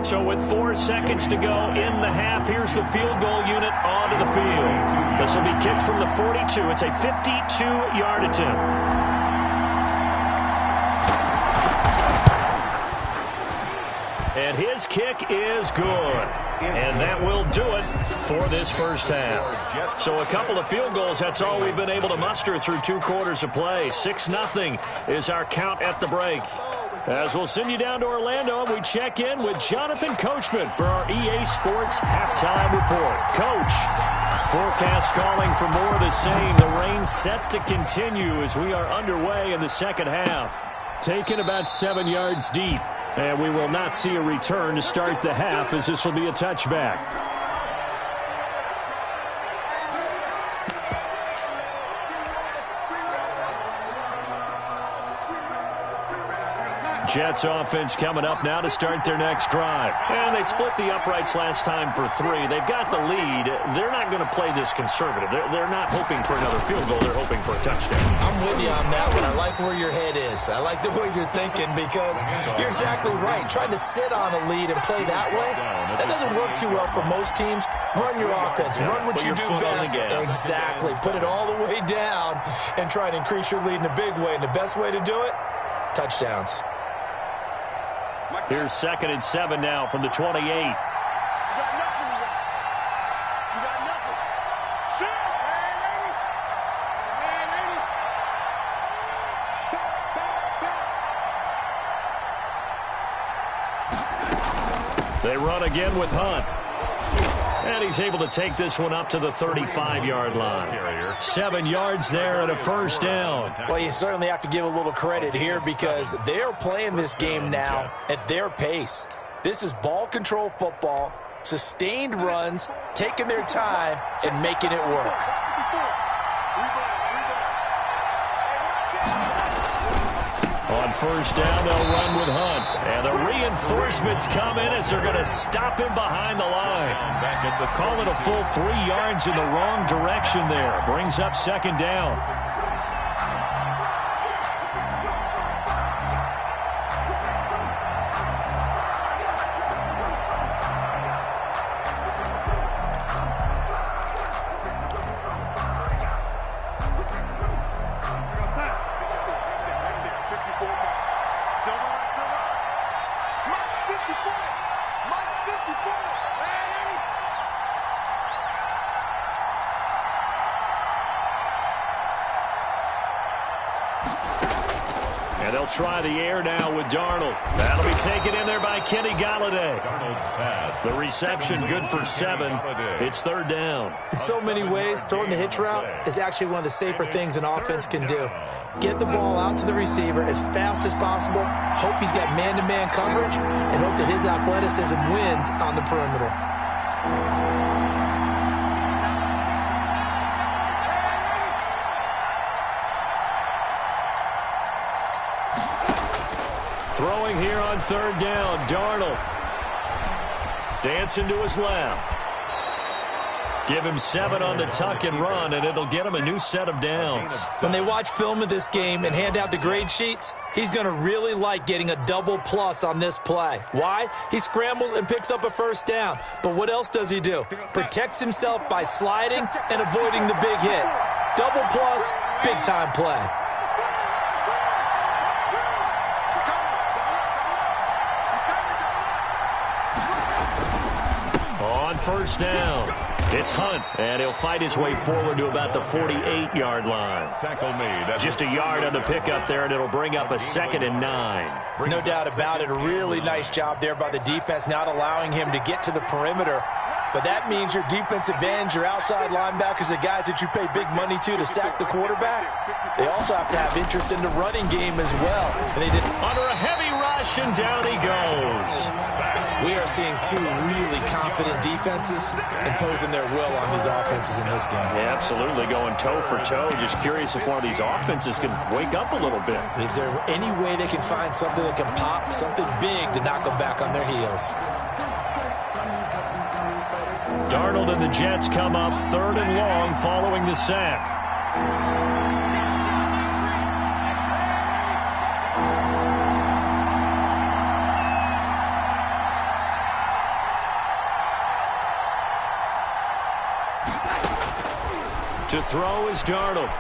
So with 4 seconds to go in the half, here's the field goal unit onto the field. This will be kicked from the 42. It's a 52-yard attempt. And his kick is good. And that will do it for this first half. So a couple of field goals, that's all we've been able to muster through 2 quarters of play. 6-0 is our count at the break. As we'll send you down to Orlando, and we check in with Jonathan Coachman for our EA Sports Halftime Report. Coach, forecast calling for more of the same. The rain set to continue as we are underway in the second half. Taken about 7 yards deep. And we will not see a return to start the half, as this will be a touchback. Jets offense coming up now to start their next drive. And they split the uprights last time for 3. They've got the lead. They're not going to play this conservative. They're not hoping for another field goal. They're hoping for a touchdown. I'm with you on that one. I like where your head is. I like the way you're thinking, because you're exactly right. Trying to sit on a lead and play that way, that doesn't work too well for most teams. Run your offense. Run what you do best. Exactly. Put it all the way down and try to increase your lead in a big way. And the best way to do it, touchdowns. Here's 2nd and 7 now from the 28. They run again with Hunt. And he's able to take this one up to the 35-yard line. 7 yards there and a first down. Well, you certainly have to give a little credit here, because they're playing this game now at their pace. This is ball control football, sustained runs, taking their time, and making it work. On first down, they'll run with Hunt. And the reinforcements come in as they're going to stop him behind the line. Call it a full 3 yards in the wrong direction there. Brings up 2nd down. And they'll try the air now with Darnold. That'll be taken in there by Kenny Galladay. The reception good for 7. It's 3rd down. In so many ways, throwing the hitch route is actually one of the safer things an offense can do. Get the ball out to the receiver as fast as possible, hope he's got man-to-man coverage, and hope that his athleticism wins on the perimeter. Throwing here on 3rd down, Darnold. Dancing to his left. Give him 7 on the tuck and run, and it'll get him a new set of downs. When they watch film of this game and hand out the grade sheets, he's going to really like getting a double plus on this play. Why? He scrambles and picks up a first down. But what else does he do? Protects himself by sliding and avoiding the big hit. Double plus, big-time play. On first down, it's Hunt, and he'll fight his way forward to about the 48-yard line. Just a yard on the pickup there, and it'll bring up a 2nd and 9. No doubt about it. A really nice job there by the defense, not allowing him to get to the perimeter. But that means your defensive ends, your outside linebackers, the guys that you pay big money to sack the quarterback, they also have to have interest in the running game as well. And they did. Under a heavy rush, and down he goes. We are seeing 2 really confident defenses imposing their will on these offenses in this game. Yeah, absolutely, going toe for toe. Just curious if one of these offenses can wake up a little bit. Is there any way they can find something that can pop, something big to knock them back on their heels? Darnold and the Jets come up 3rd and long following the sack. To throw is Darnold.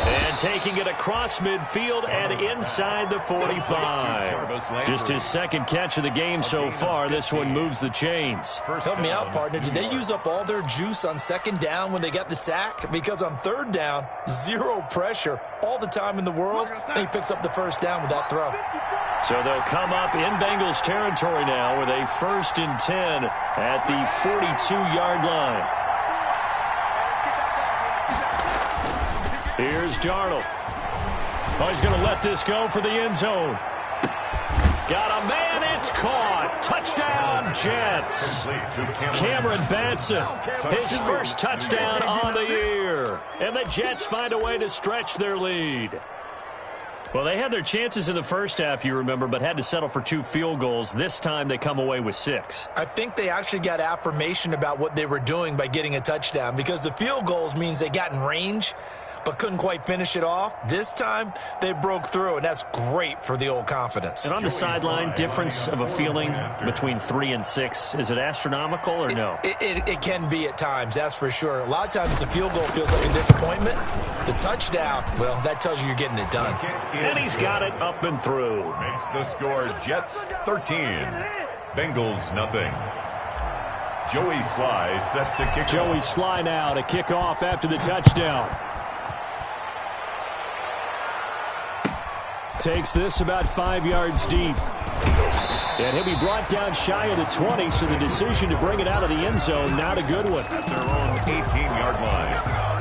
And taking it across midfield and inside the 45. Just his second catch of the game so far. This one moves the chains. Help me out, partner. Did they use up all their juice on second down when they got the sack? Because on third down, zero pressure all the time in the world, and he picks up the first down with that throw. So they'll come up in Bengals territory now with a 1st and 10 at the 42-yard line. Here's Darnold. Oh, he's going to let this go for the end zone. Got a man, it's caught. Touchdown, Jets. Cameron Batson, his first touchdown on the year. And the Jets find a way to stretch their lead. Well, they had their chances in the first half, you remember, but had to settle for 2 field goals. This time they come away with 6. I think they actually got affirmation about what they were doing by getting a touchdown, because the field goals means they got in range but couldn't quite finish it off. This time, they broke through, and that's great for the old confidence. And on the sideline, difference of a feeling between 3 and 6, is it astronomical or no? It can be at times, that's for sure. A lot of times the field goal feels like a disappointment. The touchdown, well, that tells you you're getting it done. And he's got it up and through. Makes the score Jets 13, Bengals nothing. Joey Sly set to kick. Joey Sly now to kick off after the touchdown. Takes this about 5 yards deep. And he'll be brought down shy of the 20, so the decision to bring it out of the end zone, not a good one. At their own 18-yard line.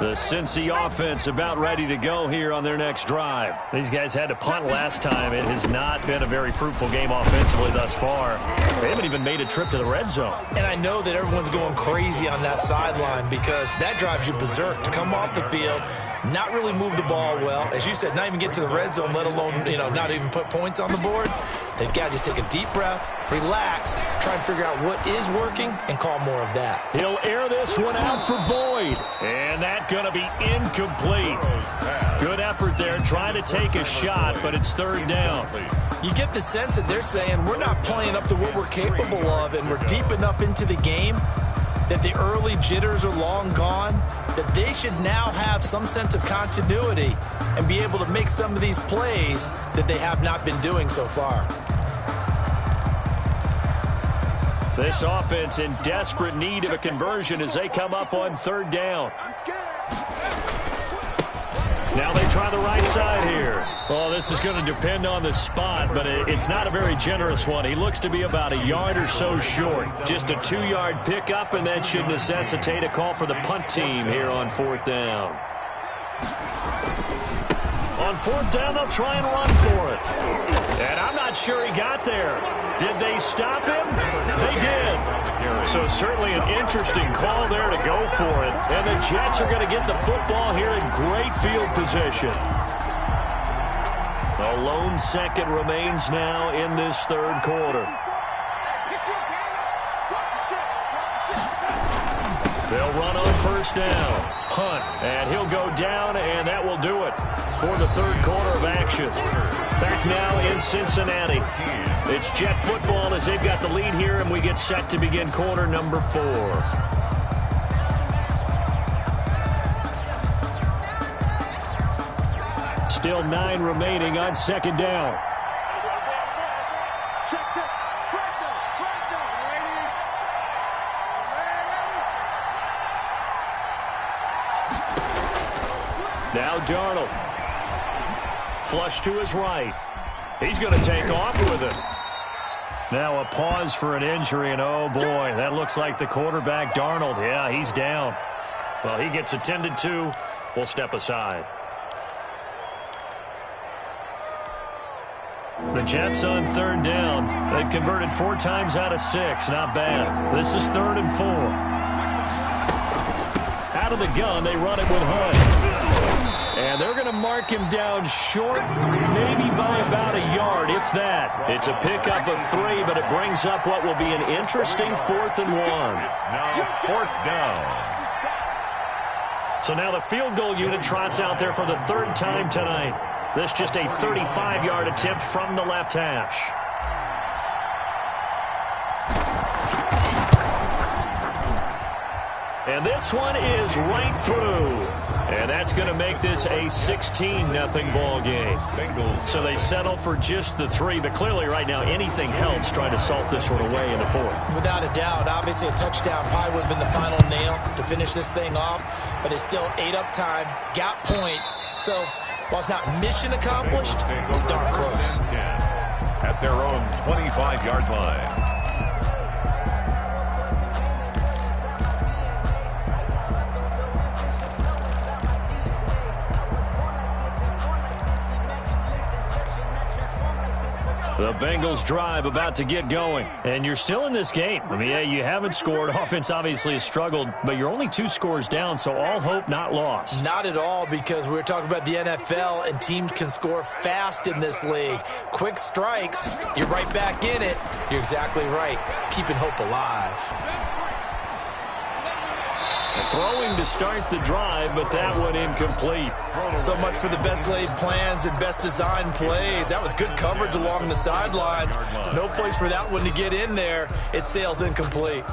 The Cincy offense about ready to go here on their next drive. These guys had to punt last time. It has not been a very fruitful game offensively thus far. They haven't even made a trip to the red zone. And I know that everyone's going crazy on that sideline because that drives you berserk to come off the field, not really move the ball well. As you said, not even get to the red zone, let alone, not even put points on the board. They've got to just take a deep breath, relax, try and figure out what is working, and call more of that. He'll air this one out for Boyd. And that's going to be incomplete. Good effort there, trying to take a shot, but it's third down. You get the sense that they're saying we're not playing up to what we're capable of, and we're deep enough into the game that the early jitters are long gone, that they should now have some sense of continuity and be able to make some of these plays that they have not been doing so far. This offense in desperate need of a conversion as they come up on third down. Now they try the right side here. Well, this is going to depend on the spot, but it's not a very generous one. He looks to be about a yard or so short. Just a 2-yard pickup, and that should necessitate a call for the punt team here on fourth down. On fourth down, they'll try and run for it. And I'm not sure he got there. Did they stop him? They did. So certainly an interesting call there to go for it. And the Jets are going to get the football here in great field position. A lone second remains now in this third quarter. They'll run on first down. Hunt, and he'll go down, and that will do it for the third quarter of action. Back now in Cincinnati. It's Jet football as they've got the lead here, and we get set to begin quarter number 4. Still 9 remaining on second down. Now Darnold. Flush to his right. He's going to take off with it. Now a pause for an injury, and oh boy, that looks like the quarterback, Darnold. Yeah, he's down. Well, he gets attended to. We'll step aside. The Jets on third down. They've converted 4 times out of 6. Not bad. This is 3rd and 4. Out of the gun, they run it with Hunt. And they're going to mark mark him down short, maybe by about a yard, if that. It's a pickup of 3, but it brings up what will be an interesting 4th and 1. It's now 4th down. So now the field goal unit trots out there for the 3rd time tonight. This just a 35-yard attempt from the left hash. And this one is right through. And that's going to make this a 16-0 ball game. So they settle for just the 3, but clearly right now anything helps trying to salt this one away in the 4th. Without a doubt, obviously a touchdown probably would have been the final nail to finish this thing off, but it's still ate up time, got points. So while it's not mission accomplished, it's darn close. At their own 25-yard line. The Bengals drive about to get going. And you're still in this game. I mean, yeah, you haven't scored. Offense obviously has struggled, but you're only 2 scores down, so all hope not lost. Not at all, because we were talking about the NFL, and teams can score fast in this league. Quick strikes, you're right back in it. You're exactly right. Keeping hope alive. Throwing to start the drive, but that one incomplete. So much for the best laid plans and best designed plays. That was good coverage along the sidelines. No place for that one to get in there. It sails incomplete.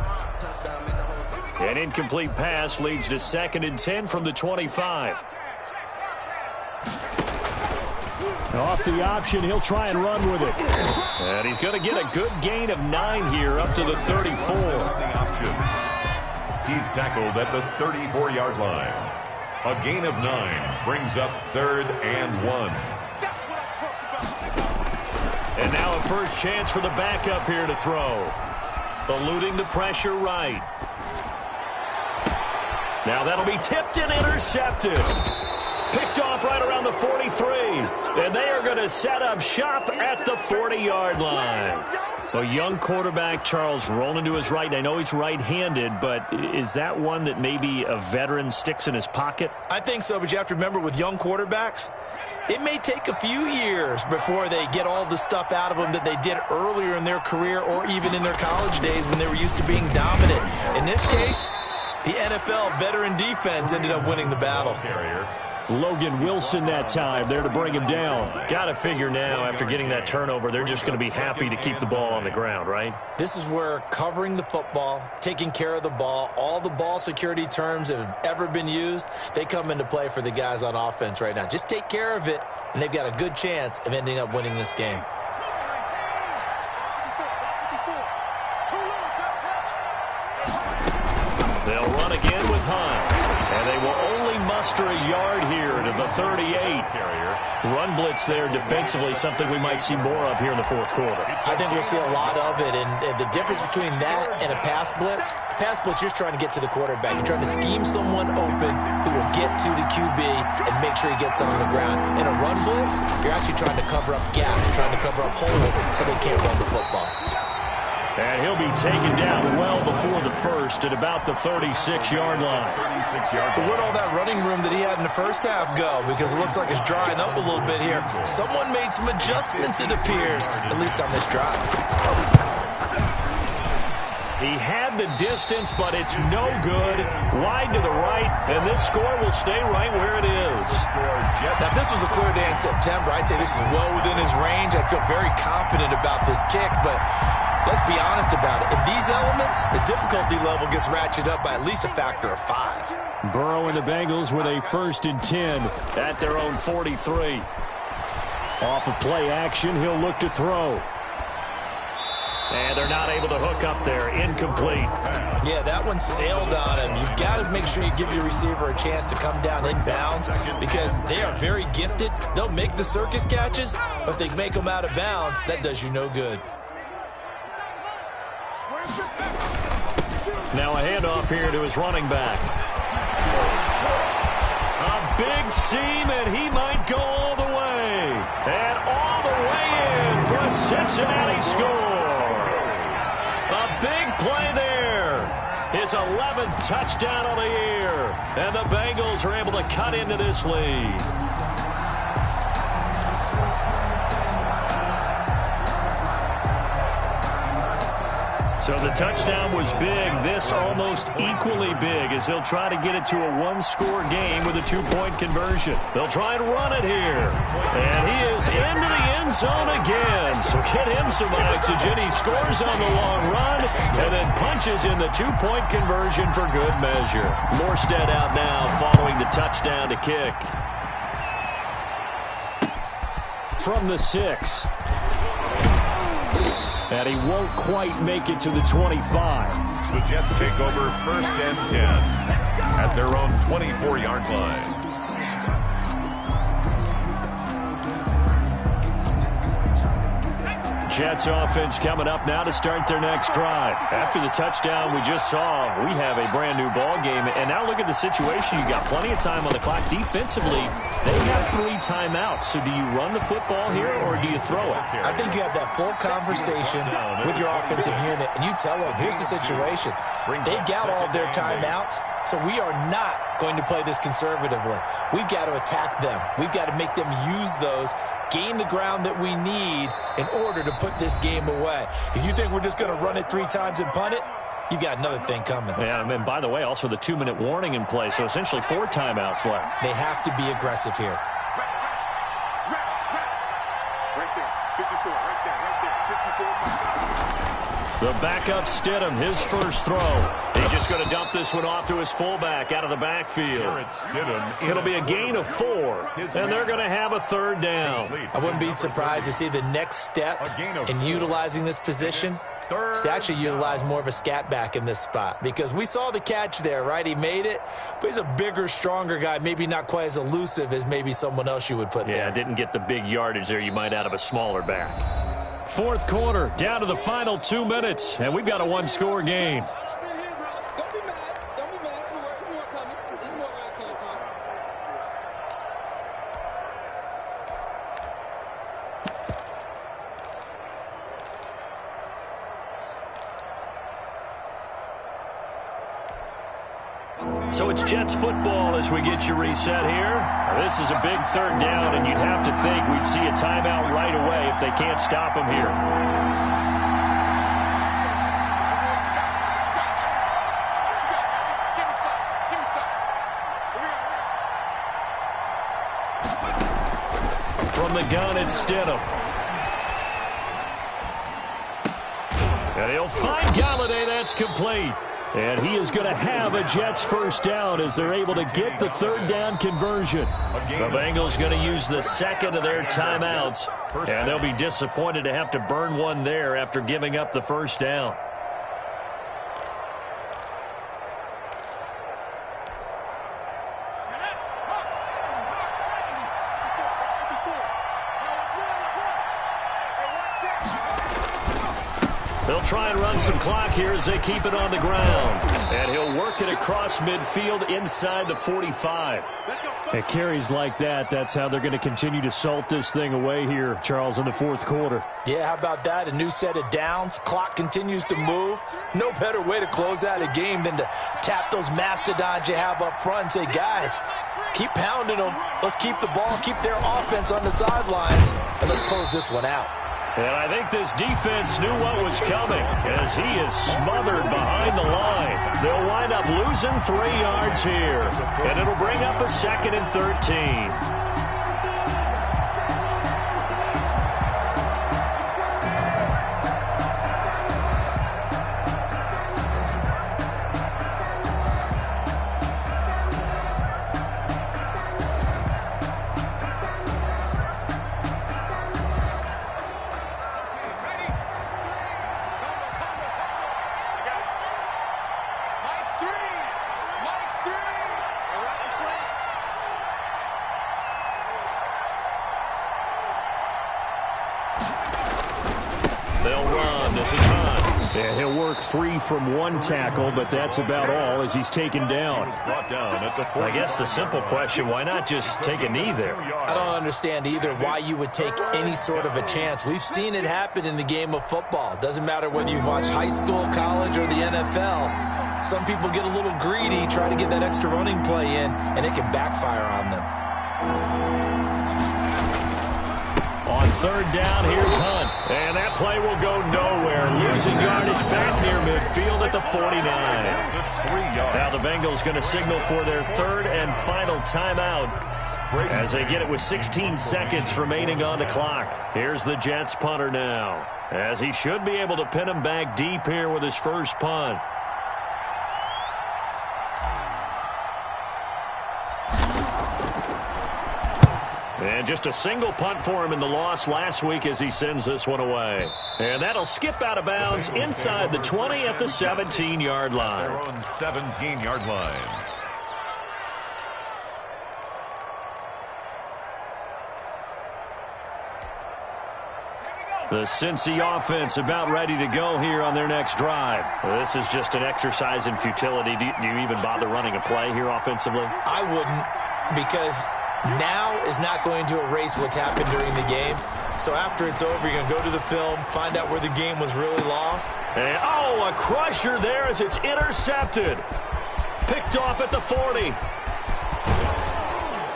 An incomplete pass leads to 2nd and 10 from the 25. Off the option, he'll try and run with it. And he's going to get a good gain of 9 here up to the 34. He's tackled at the 34-yard line. A gain of 9 brings up 3rd and 1. And now a first chance for the backup here to throw. Eluding the pressure right. Now that'll be tipped and intercepted. Picked off right around the 43. And they are going to set up shop at the 40-yard line. A young quarterback, Charles, rolling to his right. And I know he's right-handed, but is that one that maybe a veteran sticks in his pocket? I think so, but you have to remember with young quarterbacks, it may take a few years before they get all the stuff out of them that they did earlier in their career or even in their college days when they were used to being dominant. In this case, the NFL veteran defense ended up winning the battle. Logan Wilson that time there to bring him down. Got to figure now after getting that turnover, they're just going to be happy to keep the ball on the ground, right? This is where covering the football, taking care of the ball, all the ball security terms that have ever been used, they come into play for the guys on offense right now. Just take care of it, and they've got a good chance of ending up winning this game. They'll run again with Hunt. And they will only muster a yard here to the 38. Run blitz there defensively, something we might see more of here in the 4th quarter. I think we'll see a lot of it, and the difference between that and a pass blitz, you're just trying to get to the quarterback. You're trying to scheme someone open who will get to the QB and make sure he gets on the ground. In a run blitz, you're actually trying to cover up gaps, trying to cover up holes so they can't run the football. And he'll be taken down well before the first at about the 36-yard line. So where'd all that running room that he had in the first half go? Because it looks like it's drying up a little bit here. Someone made some adjustments, it appears, at least on this drive. He had the distance, but it's no good. Wide to the right, and this score will stay right where it is. Now, if this was a clear day in September, I'd say this is well within his range. I'd feel very confident about this kick, but let's be honest about it. In these elements, the difficulty level gets ratcheted up by at least a factor of 5. Burrow and the Bengals with a 1st and 10 at their own 43. Off of play action, he'll look to throw. And they're not able to hook up there. Incomplete. Yeah, that one sailed on him. You've got to make sure you give your receiver a chance to come down inbounds because they are very gifted. They'll make the circus catches, but they make them out of bounds. That does you no good. Now a handoff here to his running back. A big seam, and he might go all the way. And all the way in for a Cincinnati score. A big play there. His 11th touchdown of the year. And the Bengals are able to cut into this lead. So the touchdown was big. This almost equally big as he'll try to get it to a one-score game with a two-point conversion. They'll try and run it here. And he is into the end zone again. So get him some oxygen. He scores on the long run and then punches in the two-point conversion for good measure. Morstead out now following the touchdown to kick. From the 6. And he won't quite make it to the 25. The Jets take over 1st and 10 at their own 24-yard line. Jets offense coming up now to start their next drive. After the touchdown we just saw, we have a brand new ball game. And now look at the situation. You got plenty of time on the clock. Defensively, they have 3 timeouts. So do you run the football here or do you throw it? I think you have that full conversation with your offensive unit, and you tell them, here's the situation. They got all their timeouts, so we are not going to play this conservatively. We've got to attack them. We've got to make them use those, gain the ground that we need in order to put this game away. If you think we're just going to run it 3 times and punt it, you've got another thing coming. Yeah, and by the way, also the 2-minute warning in play, so essentially 4 timeouts left. They have to be aggressive here. Right there, 54, right there, 54. The backup Stidham, his first throw. He's just going to dump this one off to his fullback out of the backfield. It'll be a gain of 4, and they're going to have a 3rd down. I wouldn't be surprised to see the next step in utilizing this position is to actually utilize more of a scat back in this spot, because we saw the catch there, right? He made it, but he's a bigger, stronger guy, maybe not quite as elusive as maybe someone else you would put there. Yeah, didn't get the big yardage there you might out of a smaller back. 4th quarter, down to the final 2 minutes, and we've got a 1-score game. So it's Jets football as we get you reset here. This is a big 3rd down, and you'd have to think we'd see a timeout right away if they can't stop him here. From the gun, it's Stidham. And he'll find Galladay. That's complete. And he is going to have a Jets 1st down as they're able to get the 3rd down conversion. The Bengals going to use the 2nd of their timeouts, and they'll be disappointed to have to burn one there after giving up the 1st down. They'll try and run some clock here as they keep it on the ground. And he'll work it across midfield inside the 45. At carries like that, that's how they're going to continue to salt this thing away here, Charles, in the 4th quarter. Yeah, how about that? A new set of downs. Clock continues to move. No better way to close out a game than to tap those mastodons you have up front and say, guys, keep pounding them. Let's keep the ball, keep their offense on the sidelines, and let's close this one out. And I think this defense knew what was coming as he is smothered behind the line. They'll wind up losing 3 yards here, and it'll bring up a 2nd and 13. They'll run. This is Hunt. And he'll work free from one tackle, but that's about all as he's taken down. I guess the simple question, why not just take a knee there? I don't understand either why you would take any sort of a chance. We've seen it happen in the game of football. Doesn't matter whether you've watched high school, college, or the NFL. Some people get a little greedy, try to get that extra running play in, and it can backfire on them. On third down. Here's Hunt. And that play will go nowhere. Losing yardage back near midfield at the 49. Now the Bengals going to signal for their third and final timeout as they get it with 16 seconds remaining on the clock. Here's the Jets punter now, as he should be able to pin him back deep here with his first punt. And just a single punt for him in the loss last week as he sends this one away. And that'll skip out of bounds inside the 20 at the 17-yard line. Their own 17-yard line. The Cincy offense about ready to go here on their next drive. This is just an exercise in futility. Do you even bother running a play here offensively? I wouldn't, because now is not going to erase what's happened during the game. So after it's over, you're going to go to the film, find out where the game was really lost. And, a crusher there as it's intercepted. Picked off at the 40.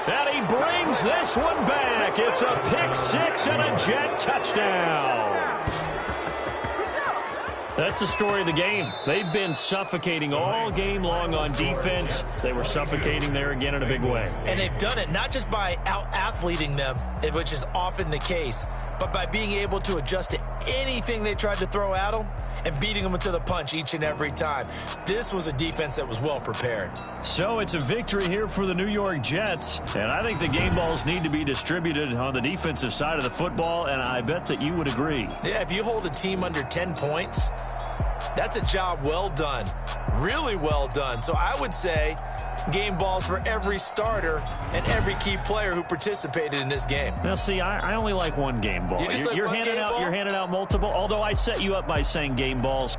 And he brings this one back. It's a pick six and a Jet touchdown. That's the story of the game. They've been suffocating all game long on defense. They were suffocating there again in a big way. And they've done it not just by out-athleting them, which is often the case, but by being able to adjust to anything they tried to throw at them and beating them to the punch each and every time. This was a defense that was well prepared. So it's a victory here for the New York Jets, and I think the game balls need to be distributed on the defensive side of the football, and I bet that you would agree. Yeah, if you hold a team under 10 points, that's a job well done, really well done. So I would say game balls for every starter and every key player who participated in this game. Now, see, I only like one game ball. You're handing out multiple, although I set you up by saying game balls.